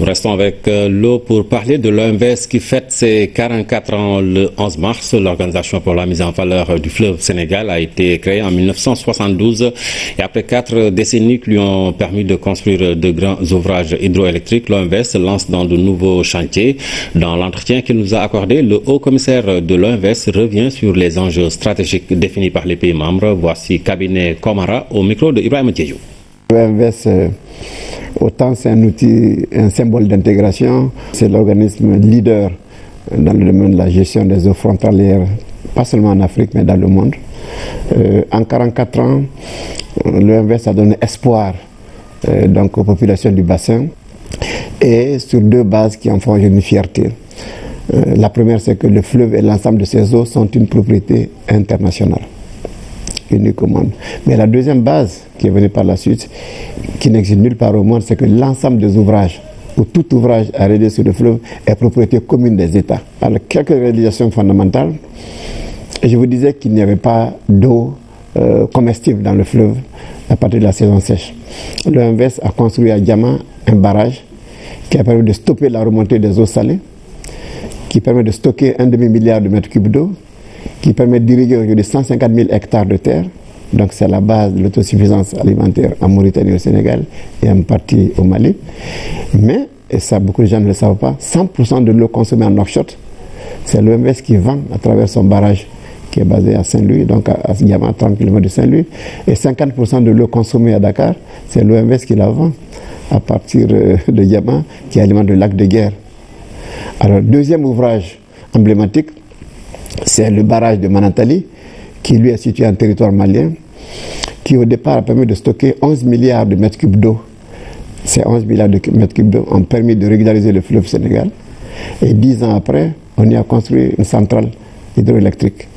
Nous restons avec l'eau pour parler de l'OMVS qui fête ses 44 ans le 11 mars. L'Organisation pour la mise en valeur du fleuve Sénégal a été créée en 1972 et après 4 décennies qui lui ont permis de construire de grands ouvrages hydroélectriques, l'OMVS se lance dans de nouveaux chantiers. Dans l'entretien qu'il nous a accordé, le haut commissaire de l'OMVS revient sur les enjeux stratégiques définis par les pays membres. Voici Cabinet Komara au micro de Ibrahim Diédhiou. L'OMVS, autant c'est un outil, un symbole d'intégration, c'est l'organisme leader dans le domaine de la gestion des eaux frontalières, pas seulement en Afrique, mais dans le monde. En 44 ans, l'OMVS a donné espoir donc aux populations du bassin et sur 2 bases qui en font une fierté. La première, c'est que le fleuve et l'ensemble de ses eaux sont une propriété internationale, unique au monde. Mais la deuxième base, qui est venue par la suite, qui n'existe nulle part au monde, c'est que l'ensemble des ouvrages, ou tout ouvrage à réaliser sur le fleuve, est propriété commune des États. Alors, quelques réalisations fondamentales. Je vous disais qu'il n'y avait pas d'eau comestible dans le fleuve à partir de la saison sèche. L'OMVS a construit à Diama un barrage qui a permis de stopper la remontée des eaux salées, qui permet de stocker 1,5 milliard de mètres cubes d'eau, qui permet d'irriguer aujourd'hui 150 000 hectares de terre. Donc c'est la base de l'autosuffisance alimentaire en Mauritanie, au Sénégal et en partie au Mali. Mais, et ça beaucoup de gens ne le savent pas, 100% de l'eau consommée en Nouakchott, c'est l'OMVS qui vend à travers son barrage qui est basé à Saint-Louis, donc à Diama, 30 km de Saint-Louis. Et 50% de l'eau consommée à Dakar, c'est l'OMVS qui la vend à partir de Diama, qui alimente le lac de Guerre. Alors, deuxième ouvrage emblématique, c'est le barrage de Manantali, qui lui est situé en territoire malien, qui au départ a permis de stocker 11 milliards de mètres cubes d'eau. Ces 11 milliards de mètres cubes d'eau ont permis de régulariser le fleuve Sénégal. Et 10 ans après, on y a construit une centrale hydroélectrique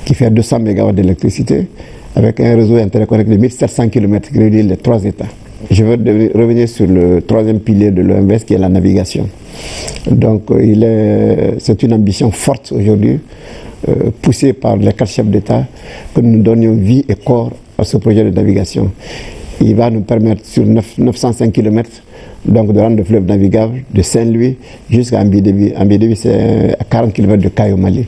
qui fait 200 MW d'électricité avec un réseau interconnecté de 1700 km qui relie les 3 États. Je veux revenir sur le 3e pilier de l'OMVS qui est la navigation. Donc c'est une ambition forte aujourd'hui, poussée par les 4 chefs d'État, que nous donnions vie et corps à ce projet de navigation. Il va nous permettre sur 905 km donc de rendre le fleuve navigable de Saint-Louis jusqu'à Ambidebi. Ambidebi, c'est à 40 km de Caille au Mali.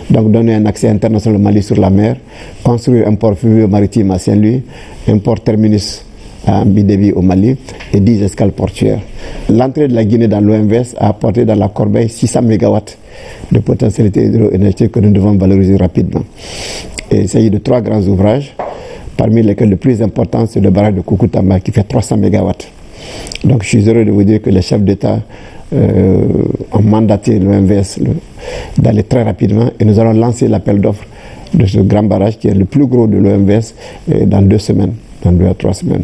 Donc donner un accès international au Mali sur la mer, construire un port fluvial maritime à Saint-Louis, un port terminus à Ambidebi au Mali et 10 escales portuaires. L'entrée de la Guinée dans l'OMVS a apporté dans la corbeille 600 MW de potentialité hydroénergétique que nous devons valoriser rapidement. Et il s'agit de 3 grands ouvrages, parmi lesquels le plus important c'est le barrage de Koukountamba qui fait 300 MW. Donc je suis heureux de vous dire que les chefs d'État ont mandaté l'OMVS d'aller très rapidement et nous allons lancer l'appel d'offres de ce grand barrage qui est le plus gros de l'OMVS dans 2 semaines, dans 2 à 3 semaines.